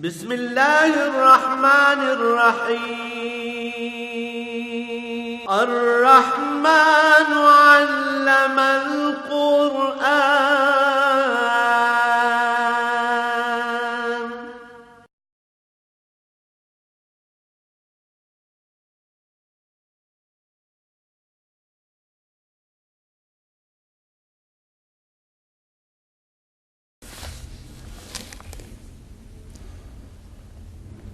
بسم اللہ الرحمن الرحیم الرحمن علم القرآن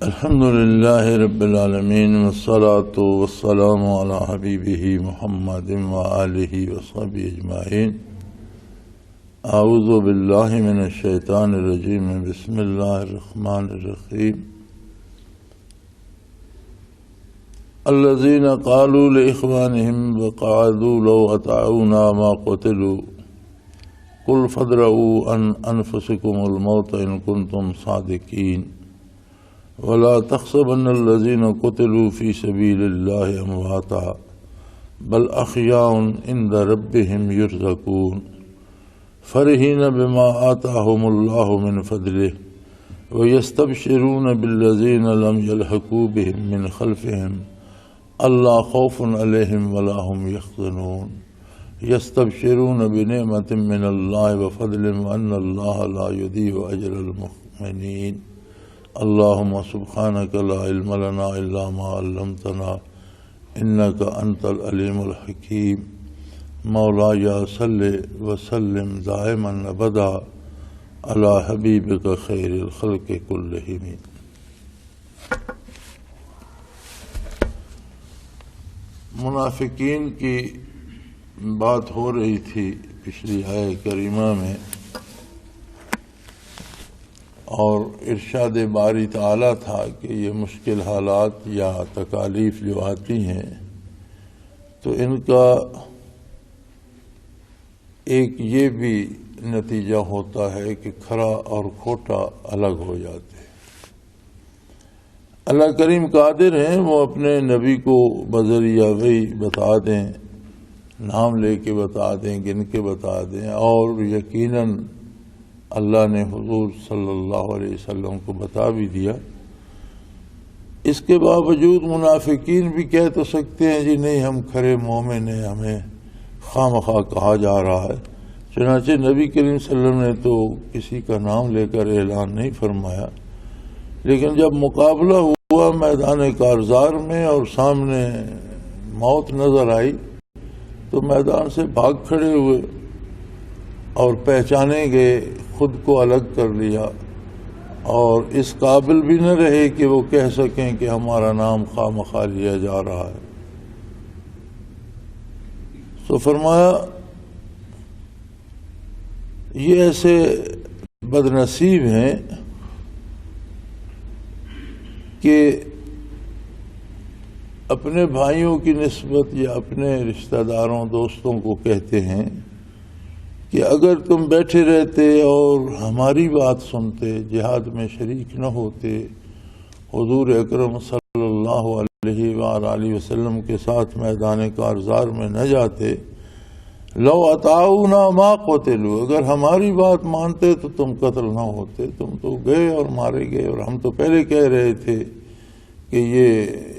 الحمد للہ رب العالمین والصلاة والسلام علی حبیبہ محمد وآلہ وصحبہ اجمعین اعوذ باللہ من الشیطان الرجیم بسم اللہ الرحمن الرحیم الذین قالوا لإخوانهم وقعدوا لو أطاعونا ما قتلوا قل فادرؤوا عن أنفسكم الموت إن كنتم صادقین ولا تحسبن الذين قتلوا في سبيل الله امواتا بل احياء عند ربهم يرزقون فرحين بما آتاهم الله من فضله ويستبشرون بالذين لم يلحقوا بهم من خلفهم ألا خوف عليهم ولا هم يحزنون يستبشرون بنعمة من الله وفضل وأن الله لا يضيع أجر المؤمنين اللهم سبحانك لا علم لنا إلا ما علمتنا إنك أنت العليم الحكيم مولاي صل وسلم دائما أبدا على حبيبك خير الخلق كلهم. منافقین کی بات ہو رہی تھی پچھلی آیت کریمہ میں، اور ارشاد باری تعالیٰ تھا کہ یہ مشکل حالات یا تکالیف جو آتی ہیں تو ان کا ایک یہ بھی نتیجہ ہوتا ہے کہ کھرا اور کھوٹا الگ ہو جاتے ہیں۔ اللہ کریم قادر ہیں، وہ اپنے نبی کو بذریعہ وحی بتا دیں، نام لے کے بتا دیں، گن کے بتا دیں، اور یقیناً اللہ نے حضور صلی اللہ علیہ وسلم کو بتا بھی دیا۔ اس کے باوجود منافقین بھی کہہ تو سکتے ہیں جی نہیں ہم کھرے مومن ہیں، ہمیں خواہ مخواہ کہا جا رہا ہے۔ چنانچہ نبی کریم صلی اللہ علیہ وسلم نے تو کسی کا نام لے کر اعلان نہیں فرمایا، لیکن جب مقابلہ ہوا میدان کارزار میں اور سامنے موت نظر آئی تو میدان سے بھاگ کھڑے ہوئے اور پہچانے گئے، خود کو الگ کر لیا، اور اس قابل بھی نہ رہے کہ وہ کہہ سکیں کہ ہمارا نام خواہ مخواہ لیا جا رہا ہے۔ تو فرمایا یہ ایسے بد نصیب ہیں کہ اپنے بھائیوں کی نسبت یا اپنے رشتہ داروں دوستوں کو کہتے ہیں کہ اگر تم بیٹھے رہتے اور ہماری بات سنتے، جہاد میں شریک نہ ہوتے، حضور اکرم صلی اللہ علیہ وآلہ وسلم کے ساتھ میدان کارزار میں نہ جاتے، لو اطاعونا ما قتلوا، اگر ہماری بات مانتے تو تم قتل نہ ہوتے، تم تو گئے اور مارے گئے، اور ہم تو پہلے کہہ رہے تھے کہ یہ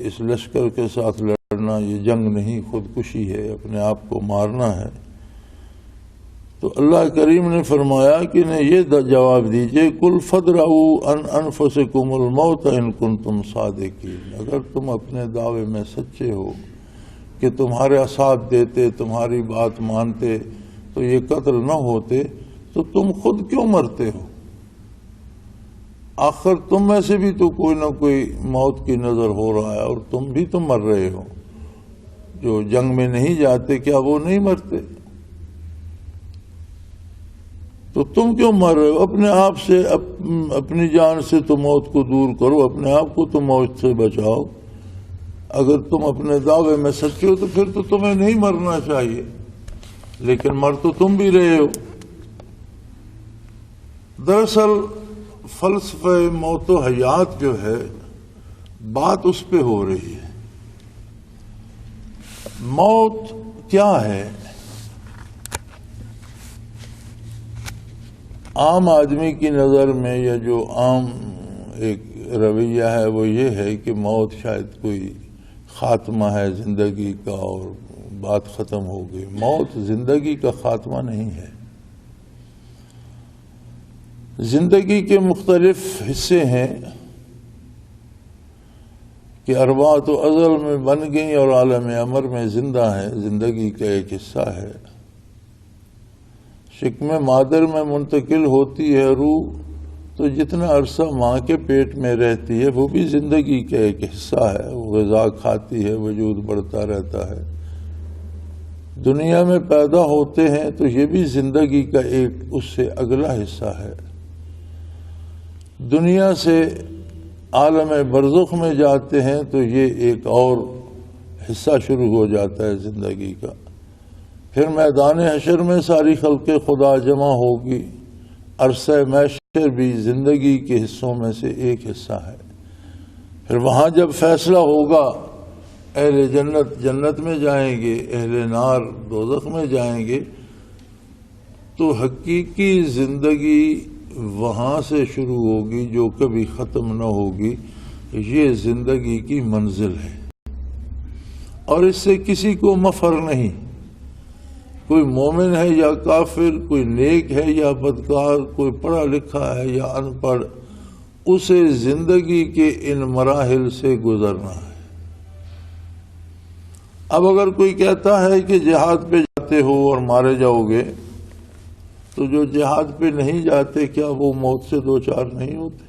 اس لشکر کے ساتھ لڑنا یہ جنگ نہیں، خودکشی ہے، اپنے آپ کو مارنا ہے۔ تو اللہ کریم نے فرمایا کہ یہ جواب دیجئے، قل فادرؤوا عن انفسکم الموت ان کنتم صادقین، اگر تم اپنے دعوے میں سچے ہو کہ تمہارا ساتھ دیتے، تمہاری بات مانتے تو یہ قتل نہ ہوتے، تو تم خود کیوں مرتے ہو؟ آخر تم میں سے بھی تو کوئی نہ کوئی موت کی نظر ہو رہا ہے، اور تم بھی تو مر رہے ہو۔ جو جنگ میں نہیں جاتے کیا وہ نہیں مرتے؟ تو تم کیوں مر رہے ہو؟ اپنے آپ سے، اپنی جان سے تو موت کو دور کرو، اپنے آپ کو تو موت سے بچاؤ۔ اگر تم اپنے دعوے میں سچے ہو تو پھر تو تمہیں نہیں مرنا چاہیے، لیکن مر تو تم بھی رہے ہو۔ دراصل فلسفہ موت و حیات جو ہے بات اس پہ ہو رہی ہے۔ موت کیا ہے؟ عام آدمی کی نظر میں یا جو عام ایک رویہ ہے وہ یہ ہے کہ موت شاید کوئی خاتمہ ہے زندگی کا اور بات ختم ہو گئی. موت زندگی کا خاتمہ نہیں ہے. زندگی کے مختلف حصے ہیں کہ ارواح تو ازل میں بن گئیں اور عالم امر میں زندہ ہیں. زندگی کا ایک حصہ ہے. شکم مادر میں منتقل ہوتی ہے روح تو جتنا عرصہ ماں کے پیٹ میں رہتی ہے وہ بھی زندگی کا ایک حصہ ہے. وہ غذا کھاتی ہے, وجود بڑھتا رہتا ہے. دنیا میں پیدا ہوتے ہیں تو یہ بھی زندگی کا ایک اس سے اگلا حصہ ہے. دنیا سے عالم برزخ میں جاتے ہیں تو یہ ایک اور حصہ شروع ہو جاتا ہے زندگی کا. پھر میدان حشر میں ساری خلق خدا جمع ہوگی. عرصہ محشر بھی زندگی کے حصوں میں سے ایک حصہ ہے. پھر وہاں جب فیصلہ ہوگا اہل جنت جنت میں جائیں گے, اہل نار دوزخ میں جائیں گے, تو حقیقی زندگی وہاں سے شروع ہوگی جو کبھی ختم نہ ہوگی. یہ زندگی کی منزل ہے اور اس سے کسی کو مفر نہیں. کوئی مومن ہے یا کافر, کوئی نیک ہے یا بدکار, کوئی پڑھا لکھا ہے یا ان پڑھ, اسے زندگی کے ان مراحل سے گزرنا ہے. اب اگر کوئی کہتا ہے کہ جہاد پہ جاتے ہو اور مارے جاؤ گے, تو جو جہاد پہ نہیں جاتے کیا وہ موت سے دوچار نہیں ہوتے؟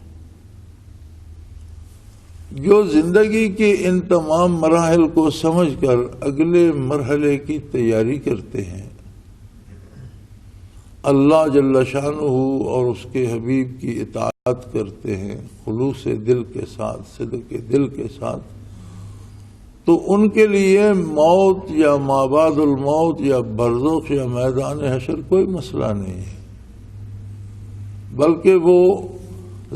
جو زندگی کے ان تمام مراحل کو سمجھ کر اگلے مرحلے کی تیاری کرتے ہیں, اللہ جل شانہ اور اس کے حبیب کی اطاعت کرتے ہیں خلوص دل کے ساتھ, صدق دل کے ساتھ, تو ان کے لیے موت یا ما بعد الموت یا برزخ یا میدان حشر کوئی مسئلہ نہیں ہے. بلکہ وہ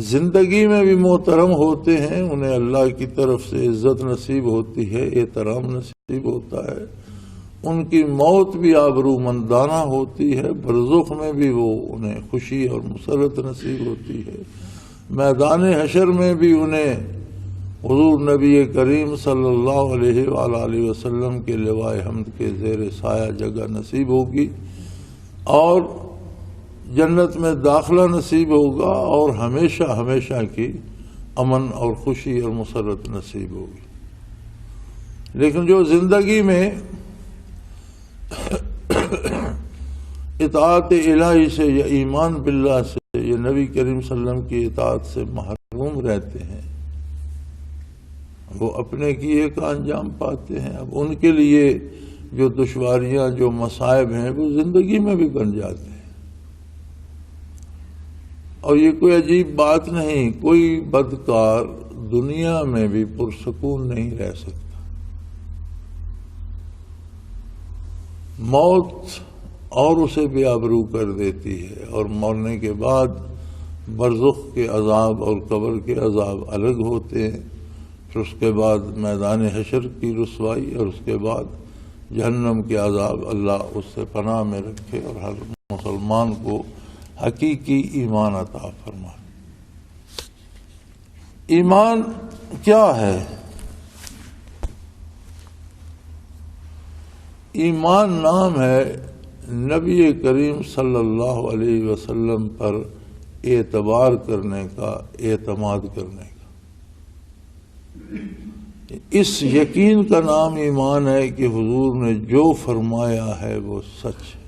زندگی میں بھی محترم ہوتے ہیں, انہیں اللہ کی طرف سے عزت نصیب ہوتی ہے, احترام نصیب ہوتا ہے. ان کی موت بھی آبرومندانہ ہوتی ہے. برزخ میں بھی وہ انہیں خوشی اور مسرت نصیب ہوتی ہے. میدان حشر میں بھی انہیں حضور نبی کریم صلی اللہ علیہ وآلہ وسلم کے لوائے حمد کے زیر سایہ جگہ نصیب ہوگی اور جنت میں داخلہ نصیب ہوگا اور ہمیشہ ہمیشہ کی امن اور خوشی اور مسرت نصیب ہوگی. لیکن جو زندگی میں اطاعت الہی سے یا ایمان باللہ سے یا نبی کریم صلی اللہ علیہ وسلم کی اطاعت سے محروم رہتے ہیں, وہ اپنے کیے کا انجام پاتے ہیں. اب ان کے لیے جو دشواریاں جو مصائب ہیں وہ زندگی میں بھی بن جاتے ہیں. اور یہ کوئی عجیب بات نہیں, کوئی بدکار دنیا میں بھی پرسکون نہیں رہ سکتا. موت اور اسے بے آبرو کر دیتی ہے, اور مرنے کے بعد برزخ کے عذاب اور قبر کے عذاب الگ ہوتے ہیں. پھر اس کے بعد میدان حشر کی رسوائی اور اس کے بعد جہنم کے عذاب. اللہ اس سے پناہ میں رکھے اور ہر مسلمان کو حقیقی ایمان عطا فرمائے. ایمان کیا ہے؟ ایمان نام ہے نبی کریم صلی اللہ علیہ وسلم پر اعتبار کرنے کا, اعتماد کرنے کا. اس یقین کا نام ایمان ہے کہ حضور نے جو فرمایا ہے وہ سچ ہے.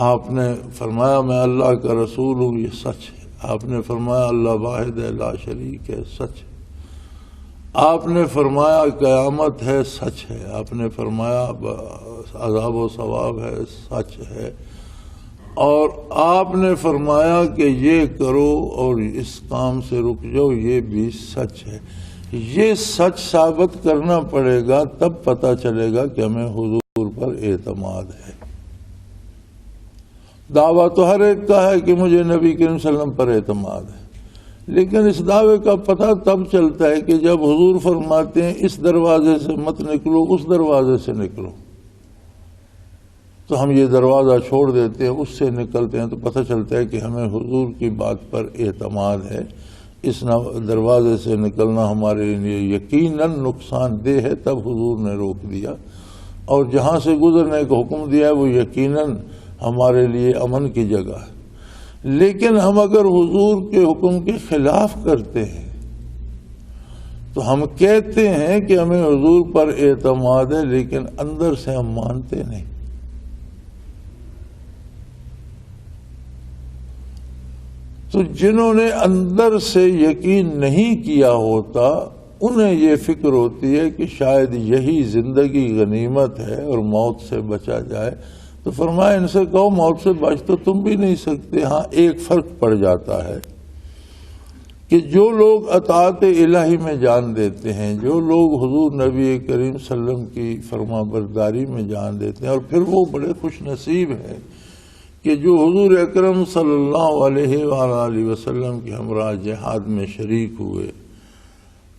آپ نے فرمایا میں اللہ کا رسول ہوں, یہ سچ ہے. آپ نے فرمایا اللہ واحد ہے لا شریک ہے, سچ ہے. آپ نے فرمایا قیامت ہے, سچ ہے. آپ نے فرمایا عذاب و ثواب ہے, سچ ہے. اور آپ نے فرمایا کہ یہ کرو اور اس کام سے رک جاؤ, یہ بھی سچ ہے. یہ سچ ثابت کرنا پڑے گا, تب پتہ چلے گا کہ ہمیں حضور پر اعتماد ہے. دعویٰ تو ہر ایک کا ہے کہ مجھے نبی کریم صلی اللہ علیہ وسلم پر اعتماد ہے, لیکن اس دعوے کا پتہ تب چلتا ہے کہ جب حضور فرماتے ہیں اس دروازے سے مت نکلو, اس دروازے سے نکلو. تو ہم یہ دروازہ چھوڑ دیتے ہیں، اس سے نکلتے ہیں، تو پتہ چلتا ہے کہ ہمیں حضور کی بات پر اعتماد ہے، اس دروازے سے نکلنا ہمارے لیے یقیناً نقصان دہ ہے، تب حضور نے روک دیا، اور جہاں سے گزرنے کا حکم دیا ہے وہ یقیناً ہمارے لیے امن کی جگہ ہے۔ لیکن ہم اگر حضور کے حکم کے خلاف کرتے ہیں تو ہم کہتے ہیں کہ ہمیں حضور پر اعتماد ہے، لیکن اندر سے ہم مانتے نہیں۔ تو جنہوں نے اندر سے یقین نہیں کیا ہوتا انہیں یہ فکر ہوتی ہے کہ شاید یہی زندگی غنیمت ہے اور موت سے بچا جائے، تو فرمایا ان سے کہو موت سے بچ تو تم بھی نہیں سکتے۔ ہاں ایک فرق پڑ جاتا ہے کہ جو لوگ اطاعت الہی میں جان دیتے ہیں، جو لوگ حضور نبی کریم صلی اللہ علیہ وسلم کی فرما برداری میں جان دیتے ہیں، اور پھر وہ بڑے خوش نصیب ہیں کہ جو حضور اکرم صلی اللہ علیہ وآلہ وسلم کے ہمراہ جہاد میں شریک ہوئے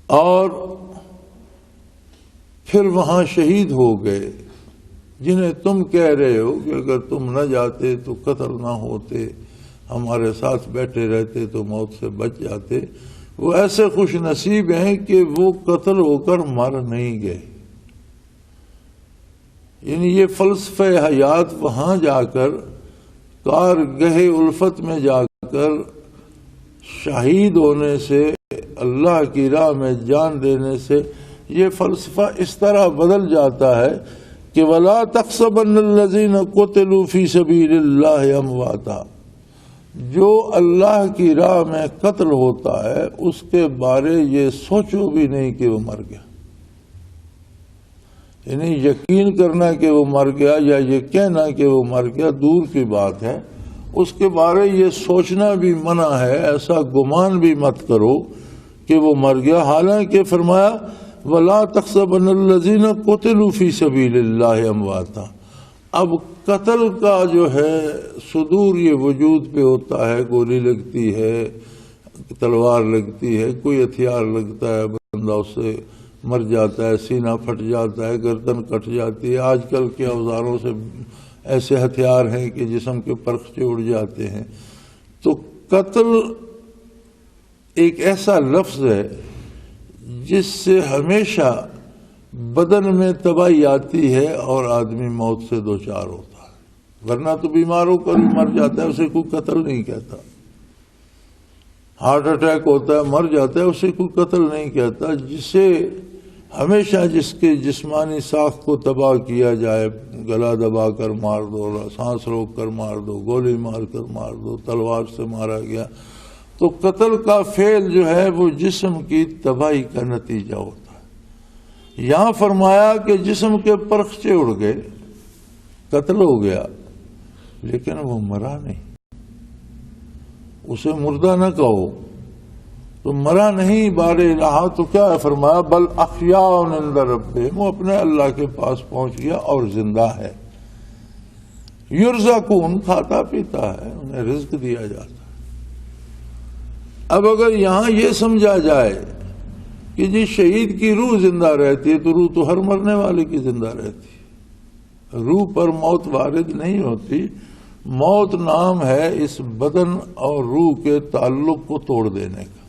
اور پھر وہاں شہید ہو گئے، جنہیں تم کہہ رہے ہو کہ اگر تم نہ جاتے تو قتل نہ ہوتے، ہمارے ساتھ بیٹھے رہتے تو موت سے بچ جاتے، وہ ایسے خوش نصیب ہیں کہ وہ قتل ہو کر مر نہیں گئے۔ یعنی یہ فلسفہ حیات وہاں جا کر، کارگہ الفت میں جا کر شہید ہونے سے، اللہ کی راہ میں جان دینے سے، یہ فلسفہ اس طرح بدل جاتا ہے کہ وَلَا تَحْسَبَنَّ الَّذِينَ قُتِلُوا فِي سَبِيلِ اللَّهِ أَمْوَاتًا، جو اللہ کی راہ میں قتل ہوتا ہے اس کے بارے یہ سوچو بھی نہیں کہ وہ مر گیا۔ یعنی یقین کرنا کہ وہ مر گیا یا یہ کہنا کہ وہ مر گیا دور کی بات ہے، اس کے بارے یہ سوچنا بھی منع ہے، ایسا گمان بھی مت کرو کہ وہ مر گیا۔ حالانکہ فرمایا وَلَا تَحْسَبَنَّ الَّذِينَ قُتِلُوا فِي سَبِيلِ اللَّهِ أَمْوَاتًا۔ اب قتل کا جو ہے صدور یہ وجود پہ ہوتا ہے، گولی لگتی ہے، تلوار لگتی ہے، کوئی ہتھیار لگتا ہے، بندہ اس سے مر جاتا ہے، سینہ پھٹ جاتا ہے، گردن کٹ جاتی ہے۔ آج کل کے اوزاروں سے ایسے ہتھیار ہیں کہ جسم کے پرخچے اڑ جاتے ہیں۔ تو قتل ایک ایسا لفظ ہے جس سے ہمیشہ بدن میں تباہی آتی ہے اور آدمی موت سے دوچار ہوتا ہے، ورنہ تو بیمار ہو کر مر جاتا ہے، اسے کوئی قتل نہیں کہتا۔ ہارٹ اٹیک ہوتا ہے، مر جاتا ہے، اسے کوئی قتل نہیں کہتا۔ جسے ہمیشہ جس کے جسمانی ساخت کو تباہ کیا جائے، گلا دبا کر مار دو، سانس روک کر مار دو، گولی مار کر مار دو، تلوار سے مارا گیا، تو قتل کا فعل جو ہے وہ جسم کی تباہی کا نتیجہ ہوتا ہے۔ یہاں فرمایا کہ جسم کے پرخچے اڑ گئے، قتل ہو گیا، لیکن وہ مرا نہیں۔ اسے مردہ نہ کہو، تو مرا نہیں بار الہ، تو کیا ہے فرمایا بل احیاء عند ربہم، وہ اپنے اللہ کے پاس پہنچ گیا اور زندہ ہے۔ یرزقون، کھاتا پیتا ہے، انہیں رزق دیا جاتا ہے۔ اب اگر یہاں یہ سمجھا جائے کہ جی شہید کی روح زندہ رہتی ہے، تو روح تو ہر مرنے والے کی زندہ رہتی ہے، روح پر موت وارد نہیں ہوتی۔ موت نام ہے اس بدن اور روح کے تعلق کو توڑ دینے کا۔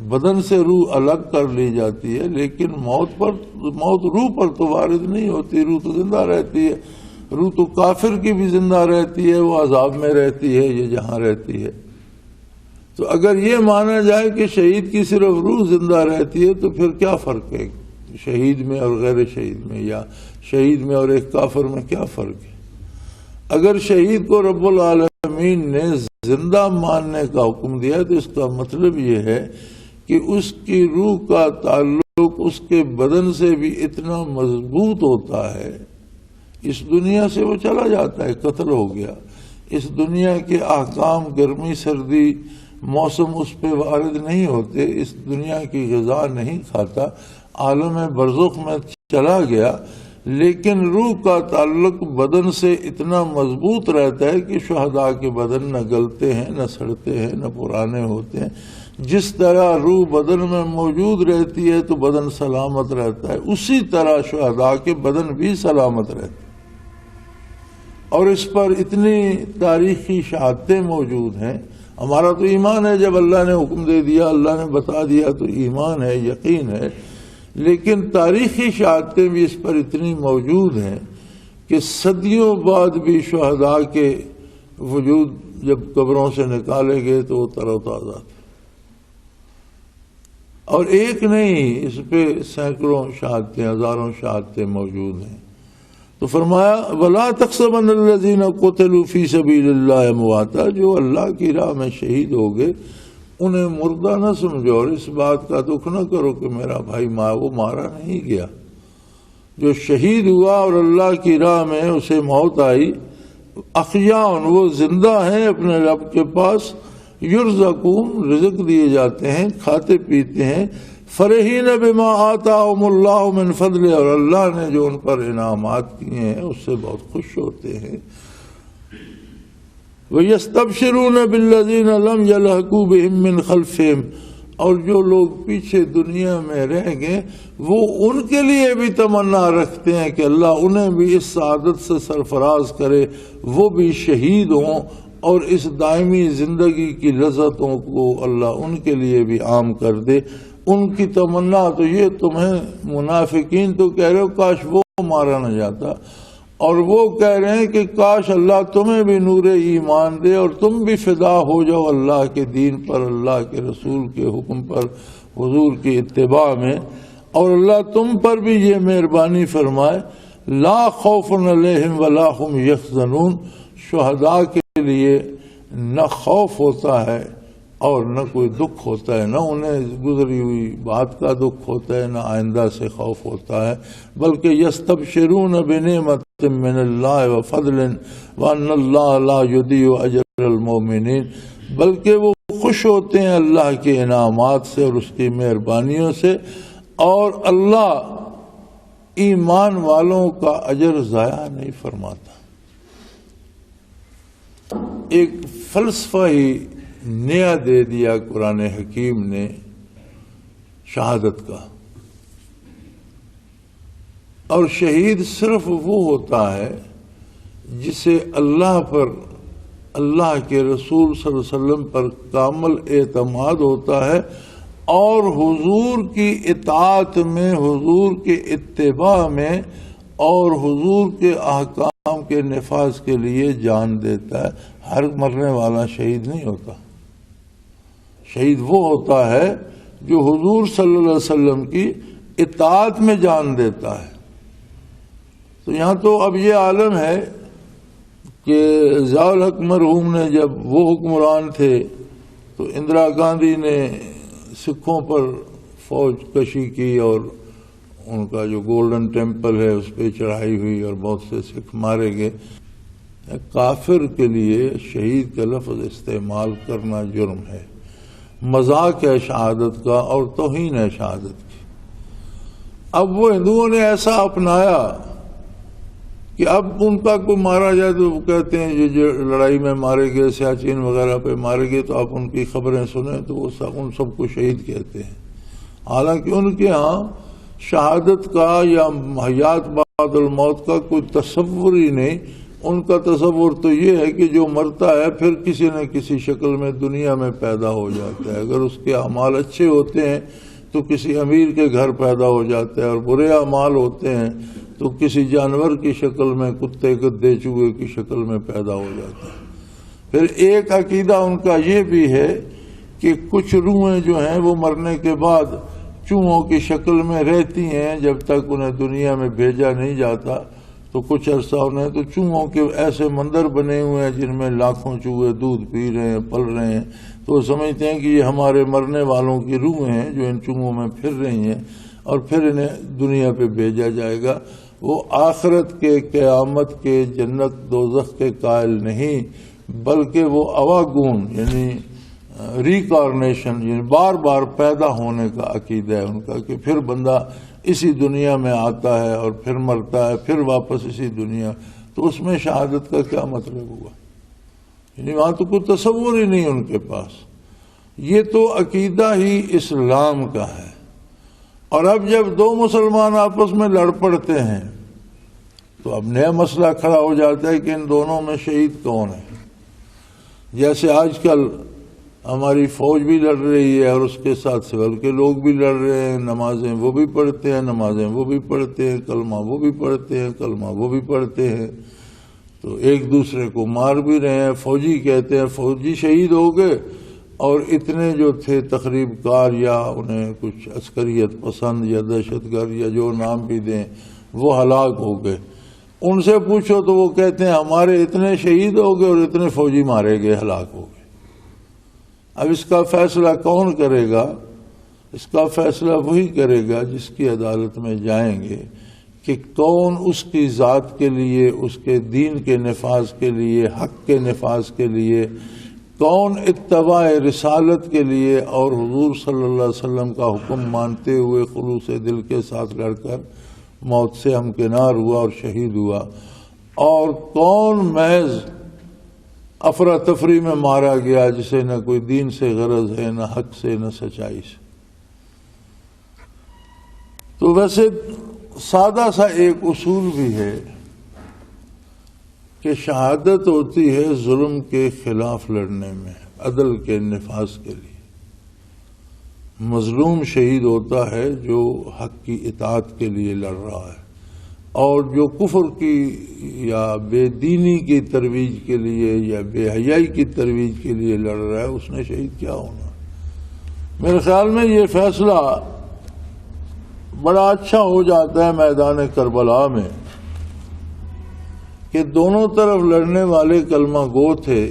بدن سے روح الگ کر لی جاتی ہے، لیکن موت روح پر تو وارد نہیں ہوتی، روح تو زندہ رہتی ہے۔ روح تو کافر کی بھی زندہ رہتی ہے، وہ عذاب میں رہتی ہے، یہ جہاں رہتی ہے۔ تو اگر یہ مانا جائے کہ شہید کی صرف روح زندہ رہتی ہے، تو پھر کیا فرق ہے شہید میں اور غیر شہید میں، یا شہید میں اور ایک کافر میں کیا فرق ہے؟ اگر شہید کو رب العالمین نے زندہ ماننے کا حکم دیا تو اس کا مطلب یہ ہے کہ اس کی روح کا تعلق اس کے بدن سے بھی اتنا مضبوط ہوتا ہے، اس دنیا سے وہ چلا جاتا ہے، قتل ہو گیا، اس دنیا کے احکام گرمی سردی موسم اس پہ وارد نہیں ہوتے، اس دنیا کی غذا نہیں کھاتا، عالم برزخ میں چلا گیا، لیکن روح کا تعلق بدن سے اتنا مضبوط رہتا ہے کہ شہداء کے بدن نہ گلتے ہیں، نہ سڑتے ہیں، نہ پرانے ہوتے ہیں۔ جس طرح روح بدن میں موجود رہتی ہے تو بدن سلامت رہتا ہے، اسی طرح شہداء کے بدن بھی سلامت رہتے ہیں۔ اور اس پر اتنی تاریخی شہادتیں موجود ہیں. ہمارا تو ایمان ہے، جب اللہ نے حکم دے دیا، اللہ نے بتا دیا تو ایمان ہے، یقین ہے. لیکن تاریخی شہادتیں بھی اس پر اتنی موجود ہیں کہ صدیوں بعد بھی شہداء کے وجود جب قبروں سے نکالے گئے تو وہ تر و تازہ تھے. اور ایک نہیں، اس پہ سینکڑوں شہادتیں، ہزاروں شہادتیں موجود ہیں. تو فرمایا وَلَا تَحْسَبَنَّ الَّذِينَ قُتِلُوا فِي سَبِيلِ اللَّهِ أَمْوَاتًا، جو اللہ کی راہ میں شہید ہو گئے انہیں مردہ نہ سمجھو، اور اس بات کا دکھ نہ کرو کہ میرا بھائی وہ مارا نہیں گیا. جو شہید ہوا اور اللہ کی راہ میں اسے موت آئی، احیاء، وہ زندہ ہیں اپنے رب کے پاس، یرزقون، رزق دیے جاتے ہیں، کھاتے پیتے ہیں. فرحین بما آتاہم اللہ من فضل، اور اللہ نے جو ان پر انعامات کیے ہیں اس سے بہت خوش ہوتے ہیں. وَيَسْتَبْشِرُونَ بِالَّذِينَ لَمْ يَلْحَقُوا بِهِم مِّنْ خَلْفِهِمْ، اور جو لوگ پیچھے دنیا میں رہ گئے وہ ان کے لیے بھی تمنا رکھتے ہیں کہ اللہ انہیں بھی اس سعادت سے سرفراز کرے، وہ بھی شہید ہوں، اور اس دائمی زندگی کی لذتوں کو اللہ ان کے لیے بھی عام کر دے. ان کی تمنا تو یہ، تمہیں منافقین تو کہہ رہے ہو کاش وہ مارا نہ جاتا، اور وہ کہہ رہے ہیں کہ کاش اللہ تمہیں بھی نور ایمان دے اور تم بھی فدا ہو جاؤ اللہ کے دین پر، اللہ کے رسول کے حکم پر، حضور کی اتباع میں، اور اللہ تم پر بھی یہ مہربانی فرمائے. لا خوف علیہم ولا هم یحزنون، شہداء کے لیے نہ خوف ہوتا ہے اور نہ کوئی دکھ ہوتا ہے، نہ انہیں گزری ہوئی بات کا دکھ ہوتا ہے، نہ آئندہ سے خوف ہوتا ہے، بلکہ یستبشرون بنعمت من اللہ وفضل وان اللہ لا یضیع اجر المؤمنین، بلکہ وہ خوش ہوتے ہیں اللہ کے انعامات سے اور اس کی مہربانیوں سے، اور اللہ ایمان والوں کا اجر ضائع نہیں فرماتا. ایک فلسفہ ہی نیا دے دیا قرآن حکیم نے شہادت کا. اور شہید صرف وہ ہوتا ہے جسے اللہ پر، اللہ کے رسول صلی اللہ علیہ وسلم پر کامل اعتماد ہوتا ہے، اور حضور کی اطاعت میں، حضور کے اتباع میں، اور حضور کے احکام کے نفاذ کے لیے جان دیتا ہے. ہر مرنے والا شہید نہیں ہوتا. شہید وہ ہوتا ہے جو حضور صلی اللہ علیہ وسلم کی اطاعت میں جان دیتا ہے. تو یہاں تو اب یہ عالم ہے کہ ضیاء الحق مرحوم نے جب وہ حکمران تھے تو اندرا گاندھی نے سکھوں پر فوج کشی کی اور ان کا جو گولڈن ٹیمپل ہے اس پہ چڑھائی ہوئی اور بہت سے سکھ مارے گئے. کافر کے لیے شہید کا لفظ استعمال کرنا جرم ہے، مذاق ہے شہادت کا اور توہین ہے شہادت کی. اب وہ ہندوؤں نے ایسا اپنایا کہ اب ان کا کوئی مارا جائے تو وہ کہتے ہیں یہ جو لڑائی میں مارے گئے، سیاچین وغیرہ پہ مارے گئے، تو آپ ان کی خبریں سنیں تو وہ ان سب کو شہید کہتے ہیں. حالانکہ ان کے ہاں شہادت کا یا حیات بعد الموت کا کوئی تصور ہی نہیں. ان کا تصور تو یہ ہے کہ جو مرتا ہے پھر کسی نہ کسی شکل میں دنیا میں پیدا ہو جاتا ہے. اگر اس کے اعمال اچھے ہوتے ہیں تو کسی امیر کے گھر پیدا ہو جاتا ہے، اور برے اعمال ہوتے ہیں تو کسی جانور کی شکل میں، کتے گدے چوہے کی شکل میں پیدا ہو جاتا ہے. پھر ایک عقیدہ ان کا یہ بھی ہے کہ کچھ روحیں جو ہیں وہ مرنے کے بعد چوہوں کی شکل میں رہتی ہیں جب تک انہیں دنیا میں بھیجا نہیں جاتا، تو کچھ عرصہ انہیں تو چوہوں کے ایسے مندر بنے ہوئے ہیں جن میں لاکھوں چوہے دودھ پی رہے ہیں، پل رہے ہیں، تو وہ سمجھتے ہیں کہ یہ ہمارے مرنے والوں کی روحیں ہیں جو ان چوہوں میں پھر رہی ہیں، اور پھر انہیں دنیا پہ بھیجا جائے گا. وہ آخرت کے، قیامت کے، جنت دوزخ کے قائل نہیں، بلکہ وہ اواگون یعنی ریکارنیشن، یعنی بار بار پیدا ہونے کا عقیدہ ہے ان کا، کہ پھر بندہ اسی دنیا میں آتا ہے اور پھر مرتا ہے، پھر واپس اسی دنیا. تو اس میں شہادت کا کیا مطلب ہوا؟ یعنی وہاں تو کوئی تصور ہی نہیں ان کے پاس. یہ تو عقیدہ ہی اسلام کا ہے. اور اب جب دو مسلمان آپس میں لڑ پڑتے ہیں تو اب نیا مسئلہ کھڑا ہو جاتا ہے کہ ان دونوں میں شہید کون ہے. جیسے آج کل ہماری فوج بھی لڑ رہی ہے اور اس کے ساتھ سول کے لوگ بھی لڑ رہے ہیں، نمازیں وہ بھی پڑھتے ہیں، نمازیں وہ بھی پڑھتے ہیں، کلمہ وہ بھی پڑھتے ہیں، کلمہ وہ بھی پڑھتے ہیں، تو ایک دوسرے کو مار بھی رہے ہیں. فوجی کہتے ہیں فوجی شہید ہو گئے اور اتنے جو تھے تخریب کار یا انہیں کچھ عسکریت پسند یا دہشت گرد یا جو نام بھی دیں وہ ہلاک ہو گئے. ان سے پوچھو تو وہ کہتے ہیں ہمارے اتنے شہید ہو گئے اور اتنے فوجی مارے گئے، ہلاک ہو گئے. اب اس کا فیصلہ کون کرے گا؟ اس کا فیصلہ وہی کرے گا جس کی عدالت میں جائیں گے کہ کون اس کی ذات کے لیے، اس کے دین کے نفاذ کے لیے، حق کے نفاذ کے لیے، کون اتباع رسالت کے لیے اور حضور صلی اللہ علیہ وسلم کا حکم مانتے ہوئے خلوص دل کے ساتھ لڑ کر موت سے ہمکنار ہوا اور شہید ہوا، اور کون محض افراتفری میں مارا گیا جسے نہ کوئی دین سے غرض ہے، نہ حق سے، نہ سچائی سے. تو ویسے سادہ سا ایک اصول بھی ہے کہ شہادت ہوتی ہے ظلم کے خلاف لڑنے میں، عدل کے نفاذ کے لیے. مظلوم شہید ہوتا ہے جو حق کی اطاعت کے لیے لڑ رہا ہے، اور جو کفر کی یا بے دینی کی ترویج کے لیے یا بے حیائی کی ترویج کے لیے لڑ رہا ہے، اس نے شہید کیا ہونا. میرے خیال میں یہ فیصلہ بڑا اچھا ہو جاتا ہے میدان کربلا میں کہ دونوں طرف لڑنے والے کلمہ گو تھے.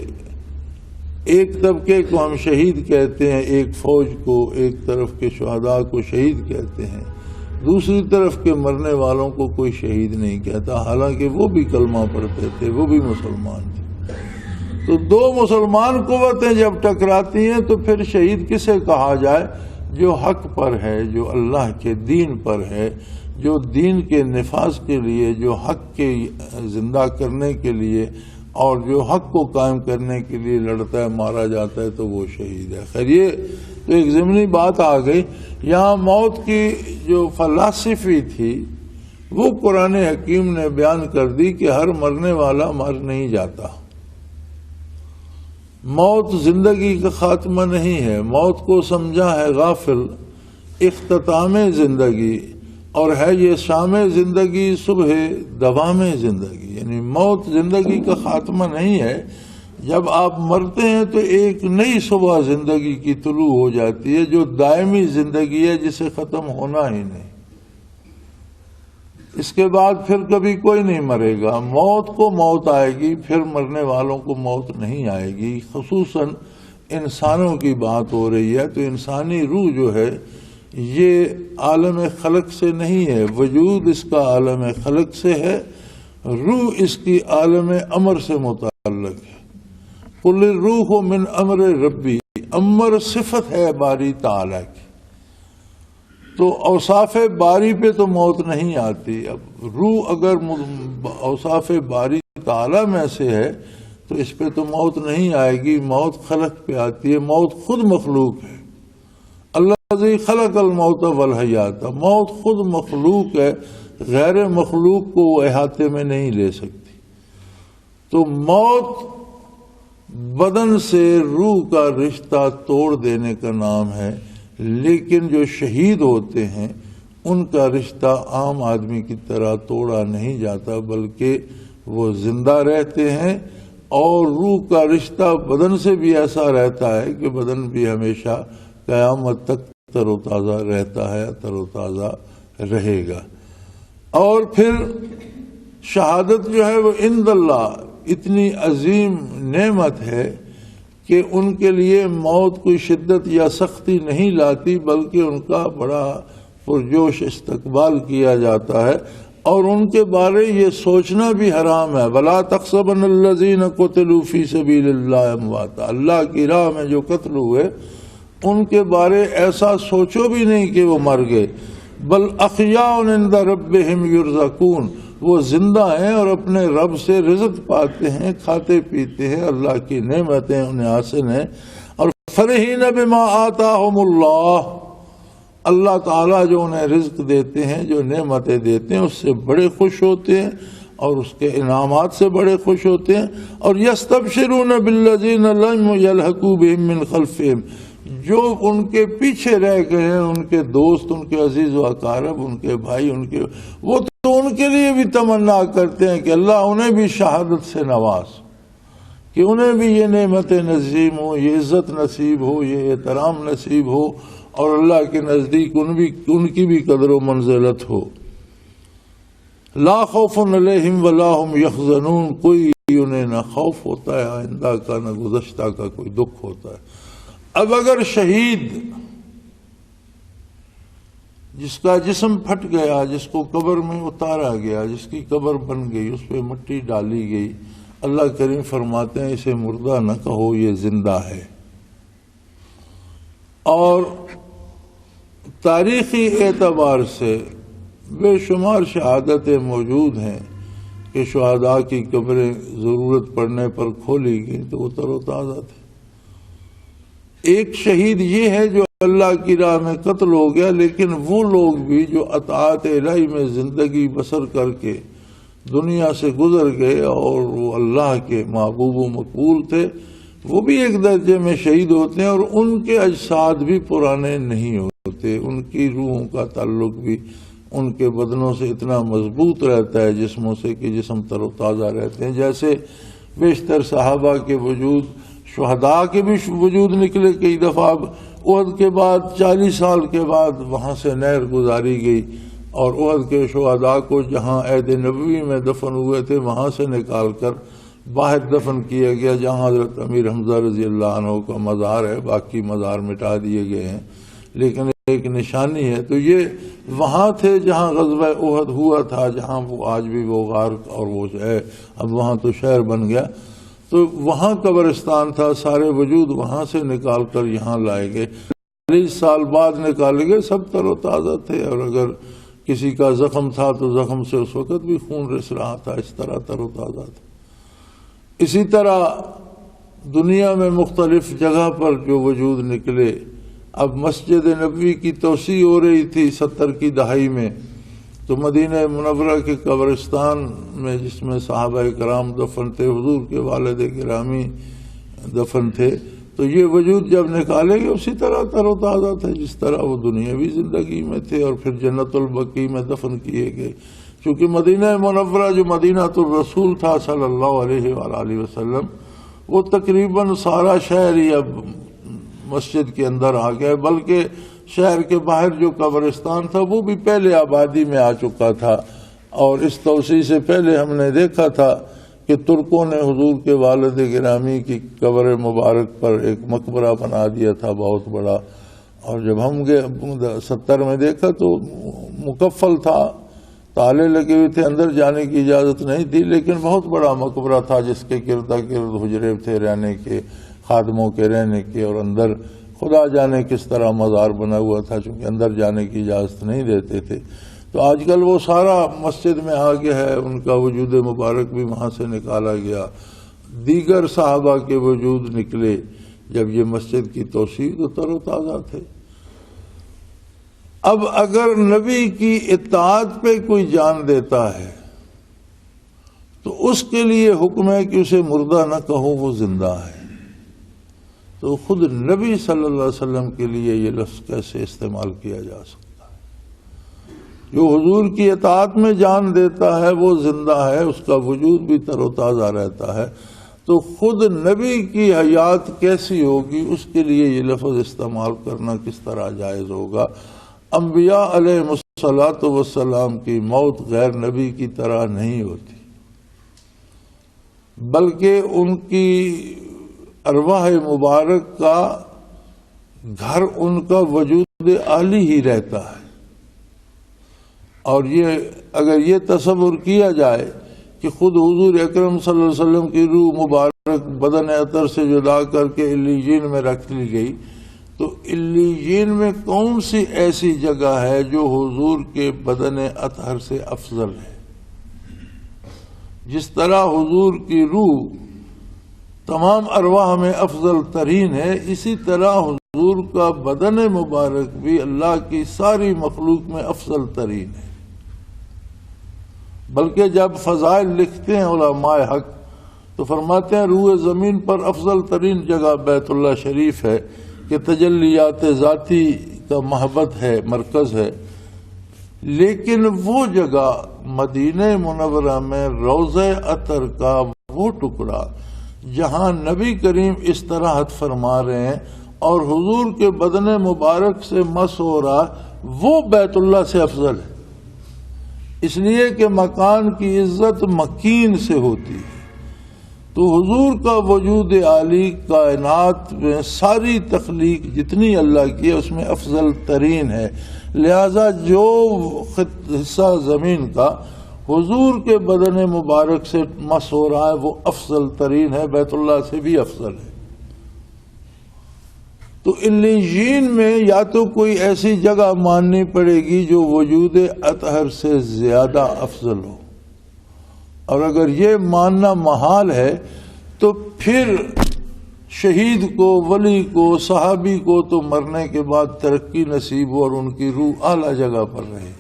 ایک طبقے کو ہم شہید کہتے ہیں، ایک فوج کو، ایک طرف کے شہداء کو شہید کہتے ہیں، دوسری طرف کے مرنے والوں کو کوئی شہید نہیں کہتا، حالانکہ وہ بھی کلمہ پڑھتے تھے، وہ بھی مسلمان تھے. تو دو مسلمان قوتیں جب ٹکراتی ہیں تو پھر شہید کسے کہا جائے؟ جو حق پر ہے، جو اللہ کے دین پر ہے، جو دین کے نفاذ کے لیے، جو حق کے زندہ کرنے کے لیے اور جو حق کو قائم کرنے کے لیے لڑتا ہے، مارا جاتا ہے، تو وہ شہید ہے. خیر یہ تو ایک ضمنی بات آ گئی. یہاں موت کی جو فلسفی تھی وہ قرآن حکیم نے بیان کر دی کہ ہر مرنے والا مر نہیں جاتا. موت زندگی کا خاتمہ نہیں ہے. موت کو سمجھا ہے غافل اختتام زندگی، اور ہے یہ شام زندگی صبح دوام زندگی. یعنی موت زندگی کا خاتمہ نہیں ہے. جب آپ مرتے ہیں تو ایک نئی صبح زندگی کی طلوع ہو جاتی ہے جو دائمی زندگی ہے، جسے ختم ہونا ہی نہیں. اس کے بعد پھر کبھی کوئی نہیں مرے گا. موت کو موت آئے گی، پھر مرنے والوں کو موت نہیں آئے گی. خصوصاً انسانوں کی بات ہو رہی ہے تو انسانی روح جو ہے یہ عالم خلق سے نہیں ہے. وجود اس کا عالم خلق سے ہے، روح اس کی عالم امر سے متعلق ہے. قل الروح من امر ربی، امر صفت ہے باری تعالیٰ کی. تو اوصاف باری پہ تو موت نہیں آتی. اب روح اگر اوصاف باری تعالیٰ میں سے ہے تو اس پہ تو موت نہیں آئے گی. موت خلق پہ آتی ہے. موت خود مخلوق ہے. الذی خلق الموت والحیات، موت خود مخلوق ہے، غیر مخلوق کو وہ احاطے میں نہیں لے سکتی. تو موت بدن سے روح کا رشتہ توڑ دینے کا نام ہے. لیکن جو شہید ہوتے ہیں ان کا رشتہ عام آدمی کی طرح توڑا نہیں جاتا، بلکہ وہ زندہ رہتے ہیں. اور روح کا رشتہ بدن سے بھی ایسا رہتا ہے کہ بدن بھی ہمیشہ قیامت تک تر و تازہ رہتا ہے، تر و تازہ رہے گا. اور پھر شہادت جو ہے وہ عند اللہ اتنی عظیم نعمت ہے کہ ان کے لیے موت کوئی شدت یا سختی نہیں لاتی، بلکہ ان کا بڑا پرجوش استقبال کیا جاتا ہے. اور ان کے بارے یہ سوچنا بھی حرام ہے. وَلَا تَحْسَبَنَّ الَّذِينَ قُتِلُوا فِي سَبِيلِ اللَّهِ أَمْوَاتًا، اللہ کی راہ میں جو قتل ہوئے ان کے بارے ایسا سوچو بھی نہیں کہ وہ مر گئے. بل احیاء عند ربهم یرزقون، وہ زندہ ہیں اور اپنے رب سے رزق پاتے ہیں، کھاتے پیتے ہیں، اللہ کی نعمتیں انہیں حاصل ہیں. اور فرحین بما آتاہم اللہ، اللہ تعالیٰ جو انہیں رزق دیتے ہیں، جو نعمتیں دیتے ہیں، اس سے بڑے خوش ہوتے ہیں. اور اس کے انعامات سے بڑے خوش ہوتے ہیں. اور یستبشرون بالذین لم یلحقوا بہم من خلفہم، جو ان کے پیچھے رہ گئے ہیں، ان کے دوست، ان کے عزیز و اقارب، ان کے بھائی، وہ تو ان کے لیے بھی تمنا کرتے ہیں کہ اللہ انہیں بھی شہادت سے نواز، کہ انہیں بھی یہ نعمت نصیب ہو، یہ عزت نصیب ہو، یہ احترام نصیب ہو، اور اللہ کے نزدیک ان کی بھی قدر و منزلت ہو. لا خوف علیہم ولا هم یحزنون، کوئی انہیں نہ خوف ہوتا ہے آئندہ کا، نہ گزشتہ کا کوئی دکھ ہوتا ہے. اب اگر شہید جس کا جسم پھٹ گیا، جس کو قبر میں اتارا گیا، جس کی قبر بن گئی، اس پہ مٹی ڈالی گئی، اللہ کریم فرماتے ہیں اسے مردہ نہ کہو، یہ زندہ ہے. اور تاریخی اعتبار سے بے شمار شہادتیں موجود ہیں کہ شہداء کی قبریں ضرورت پڑنے پر کھولی گئی تو وہ تر و تازہ تھے. ایک شہید یہ ہے جو اللہ کی راہ میں قتل ہو گیا، لیکن وہ لوگ بھی جو اطاعت الہی میں زندگی بسر کر کے دنیا سے گزر گئے اور وہ اللہ کے محبوب و مقبول تھے، وہ بھی ایک درجے میں شہید ہوتے ہیں، اور ان کے اجساد بھی پرانے نہیں ہوتے، ان کی روحوں کا تعلق بھی ان کے بدنوں سے اتنا مضبوط رہتا ہے جسموں سے کہ جسم تر و تازہ رہتے ہیں. جیسے بیشتر صحابہ کے وجود، شہداء کے بھی وجود نکلے. کئی دفعہ احد کے بعد 40 سال کے بعد وہاں سے نہر گزاری گئی اور احد کے شہداء کو جہاں عہد نبوی میں دفن ہوئے تھے وہاں سے نکال کر باہر دفن کیا گیا جہاں حضرت امیر حمزہ رضی اللہ عنہ کا مزار ہے. باقی مزار مٹا دیے گئے ہیں لیکن ایک نشانی ہے. تو یہ وہاں تھے جہاں غزوہ احد ہوا تھا، جہاں وہ آج بھی وہ غار اور وہ ہے، اب وہاں تو شہر بن گیا. تو وہاں قبرستان تھا، سارے وجود وہاں سے نکال کر یہاں لائے گئے. 40 سال بعد نکالے گئے، سب تر و تازہ تھے. اور اگر کسی کا زخم تھا تو زخم سے اس وقت بھی خون رس رہا تھا، اس طرح تر و تازہ تھا. اسی طرح دنیا میں مختلف جگہ پر جو وجود نکلے. اب مسجد نبوی کی توسیع ہو رہی تھی 70 کی دہائی میں، تو مدینہ منورہ کے قبرستان میں جس میں صحابہ کرام دفن تھے، حضور کے والد گرامی دفن تھے، تو یہ وجود جب نکالے گئے اسی طرح تر و تازہ تھے جس طرح وہ دنیاوی زندگی میں تھے. اور پھر جنت البقیع میں دفن کیے گئے. چونکہ مدینہ منورہ جو مدینہ الرسول تھا صلی اللہ علیہ وآلہ وسلم، وہ تقریباً سارا شہر ہی اب مسجد کے اندر آ گیا، بلکہ شہر کے باہر جو قبرستان تھا وہ بھی پہلے آبادی میں آ چکا تھا. اور اس توسیع سے پہلے ہم نے دیکھا تھا کہ ترکوں نے حضور کے والد گرامی کی قبر مبارک پر ایک مقبرہ بنا دیا تھا بہت بڑا. اور جب ہم 70 میں دیکھا تو مکفل تھا، تالے لگے ہوئے تھے، اندر جانے کی اجازت نہیں تھی، لیکن بہت بڑا مقبرہ تھا جس کے گردا گرد حجرے تھے رہنے کے، خادموں کے رہنے کے، اور اندر خدا جانے کس طرح مزار بنا ہوا تھا چونکہ اندر جانے کی اجازت نہیں دیتے تھے. تو آج کل وہ سارا مسجد میں آ گیا ہے، ان کا وجود مبارک بھی وہاں سے نکالا گیا. دیگر صحابہ کے وجود نکلے جب یہ مسجد کی توسیع تو تر و تازہ تھے. اب اگر نبی کی اطاعت پہ کوئی جان دیتا ہے تو اس کے لیے حکم ہے کہ اسے مردہ نہ کہو، وہ زندہ ہے. تو خود نبی صلی اللہ علیہ وسلم کے لیے یہ لفظ کیسے استعمال کیا جا سکتا ہے؟ جو حضور کی اطاعت میں جان دیتا ہے وہ زندہ ہے، اس کا وجود بھی تر و تازہ رہتا ہے. تو خود نبی کی حیات کیسی ہوگی، اس کے لیے یہ لفظ استعمال کرنا کس طرح جائز ہوگا؟ انبیاء علیہ الصلوۃ والسلام کی موت غیر نبی کی طرح نہیں ہوتی، بلکہ ان کی ارواح مبارک کا گھر ان کا وجود عالی ہی رہتا ہے. اور یہ اگر یہ تصور کیا جائے کہ خود حضور اکرم صلی اللہ علیہ وسلم کی روح مبارک بدن اطہر سے جدا کر کے علیین میں رکھ لی گئی، تو علیین میں کون سی ایسی جگہ ہے جو حضور کے بدن اطہر سے افضل ہے؟ جس طرح حضور کی روح تمام ارواح میں افضل ترین ہے، اسی طرح حضور کا بدن مبارک بھی اللہ کی ساری مخلوق میں افضل ترین ہے. بلکہ جب فضائل لکھتے ہیں علماء حق تو فرماتے ہیں روئے زمین پر افضل ترین جگہ بیت اللہ شریف ہے کہ تجلیات ذاتی کا محبت ہے، مرکز ہے، لیکن وہ جگہ مدینہ منورہ میں روضہ عطر کا وہ ٹکڑا جہاں نبی کریم استراحت فرما رہے ہیں اور حضور کے بدن مبارک سے مس ہو رہا، وہ بیت اللہ سے افضل ہے، اس لیے کہ مکان کی عزت مکین سے ہوتی ہے۔ تو حضور کا وجود عالی کائنات میں ساری تخلیق جتنی اللہ کی ہے اس میں افضل ترین ہے، لہذا جو حصہ زمین کا حضور کے بدن مبارک سے مس ہو رہا ہے وہ افضل ترین ہے، بیت اللہ سے بھی افضل ہے۔ تو علیین میں یا تو کوئی ایسی جگہ ماننی پڑے گی جو وجود اطہر سے زیادہ افضل ہو، اور اگر یہ ماننا محال ہے تو پھر شہید کو، ولی کو، صحابی کو تو مرنے کے بعد ترقی نصیب ہو اور ان کی روح اعلیٰ جگہ پر رہے،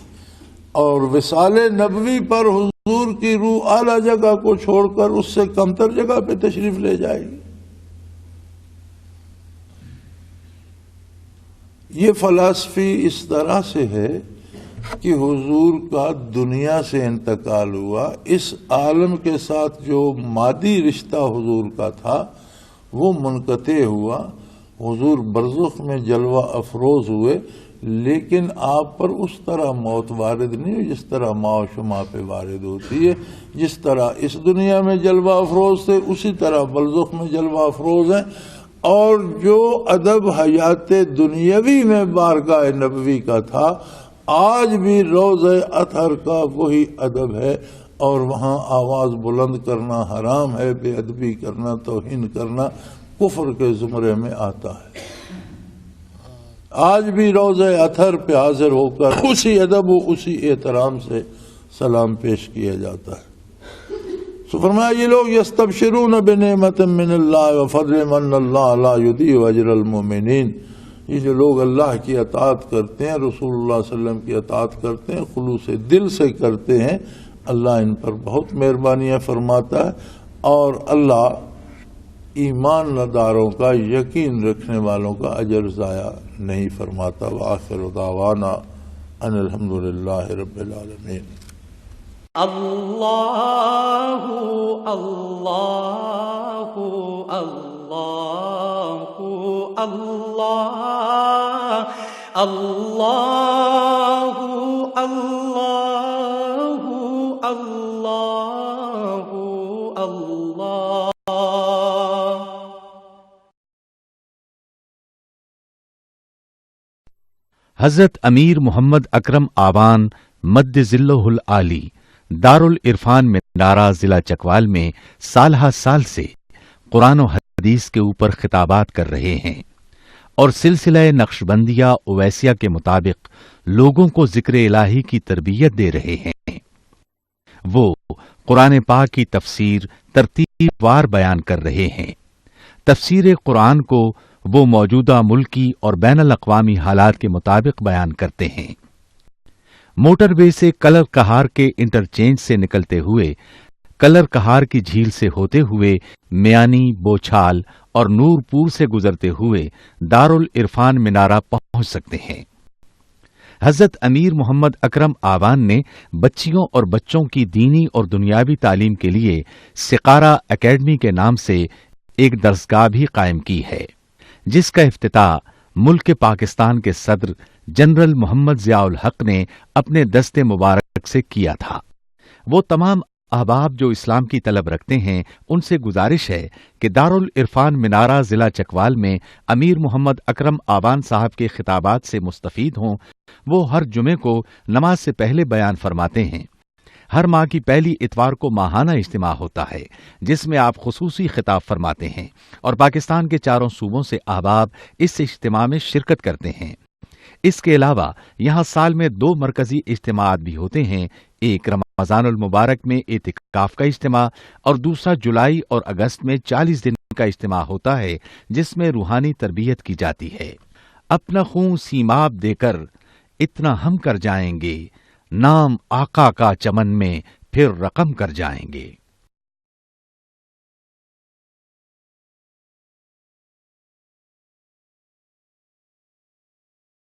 اور وصال نبوی پر حضور کی روح اعلیٰ جگہ کو چھوڑ کر اس سے کمتر جگہ پہ تشریف لے جائے گی۔ یہ فلسفی اس طرح سے ہے کہ حضور کا دنیا سے انتقال ہوا، اس عالم کے ساتھ جو مادی رشتہ حضور کا تھا وہ منقطع ہوا، حضور برزخ میں جلوہ افروز ہوئے، لیکن آپ پر اس طرح موت وارد نہیں ہوئی جس طرح ماں و شما پہ وارد ہوتی ہے۔ جس طرح اس دنیا میں جلوہ افروز تھے اسی طرح برزخ میں جلوہ افروز ہیں، اور جو ادب حیات دنیاوی میں بارگاہ نبوی کا تھا آج بھی روضہ اطہر کا وہی ادب ہے، اور وہاں آواز بلند کرنا حرام ہے، بے ادبی کرنا، توہین کرنا کفر کے زمرے میں آتا ہے۔ آج بھی روضہ اطہر پہ حاضر ہو کر اسی ادب و اسی احترام سے سلام پیش کیا جاتا ہے۔ سو فرمایا یہ لوگ یستبشرون بنعمت من اللہ وفضل من اللہ لا یضیع اجر المؤمنین، یہ جو لوگ اللہ کی اطاعت کرتے ہیں، رسول اللہ صلی اللہ علیہ وسلم کی اطاعت کرتے ہیں، خلوص دل سے کرتے ہیں، اللہ ان پر بہت مہربانیاں فرماتا ہے، اور اللہ ایمان داروں کا، یقین رکھنے والوں کا اجر ضائع نہیں فرماتا۔ وآخر دعوانا ان الحمدللہ رب العالمین۔ اللہ اللہ اللہ اللہ اللہ اللہ اللہ اللہ۔ حضرت امیر محمد اکرم آوان مد ظلہ العالی دارالعرفان منارہ ضلع چکوال میں سالہ سال سے قرآن و حدیث کے اوپر خطابات کر رہے ہیں اور سلسلہ نقشبندیہ اویسیہ کے مطابق لوگوں کو ذکر الہی کی تربیت دے رہے ہیں۔ وہ قرآن پاک کی تفسیر ترتیب وار بیان کر رہے ہیں۔ تفسیر قرآن کو وہ موجودہ ملکی اور بین الاقوامی حالات کے مطابق بیان کرتے ہیں۔ موٹر وے سے کلر کہار کے انٹرچینج سے نکلتے ہوئے، کلر کہار کی جھیل سے ہوتے ہوئے میانی، بوچھال اور نور پور سے گزرتے ہوئے دارالعرفان منارہ پہنچ سکتے ہیں۔ حضرت امیر محمد اکرم آوان نے بچیوں اور بچوں کی دینی اور دنیاوی تعلیم کے لیے سقارہ اکیڈمی کے نام سے ایک درسگاہ بھی قائم کی ہے، جس کا افتتاح ملک پاکستان کے صدر جنرل محمد ضیاء الحق نے اپنے دست مبارک سے کیا تھا۔ وہ تمام احباب جو اسلام کی طلب رکھتے ہیں ان سے گزارش ہے کہ دارالعرفان منارہ ضلع چکوال میں امیر محمد اکرم آوان صاحب کے خطابات سے مستفید ہوں۔ وہ ہر جمعے کو نماز سے پہلے بیان فرماتے ہیں۔ ہر ماہ کی پہلی اتوار کو ماہانہ اجتماع ہوتا ہے جس میں آپ خصوصی خطاب فرماتے ہیں، اور پاکستان کے چاروں صوبوں سے احباب اس اجتماع میں شرکت کرتے ہیں۔ اس کے علاوہ یہاں سال میں 2 مرکزی اجتماعات بھی ہوتے ہیں، ایک رمضان المبارک میں اعتکاف کا اجتماع اور دوسرا جولائی اور اگست میں 40 دن کا اجتماع ہوتا ہے جس میں روحانی تربیت کی جاتی ہے۔ اپنا خون سیماب دے کر اتنا ہم کر جائیں گے، نام آقا کا چمن میں پھر رقم کر جائیں گے۔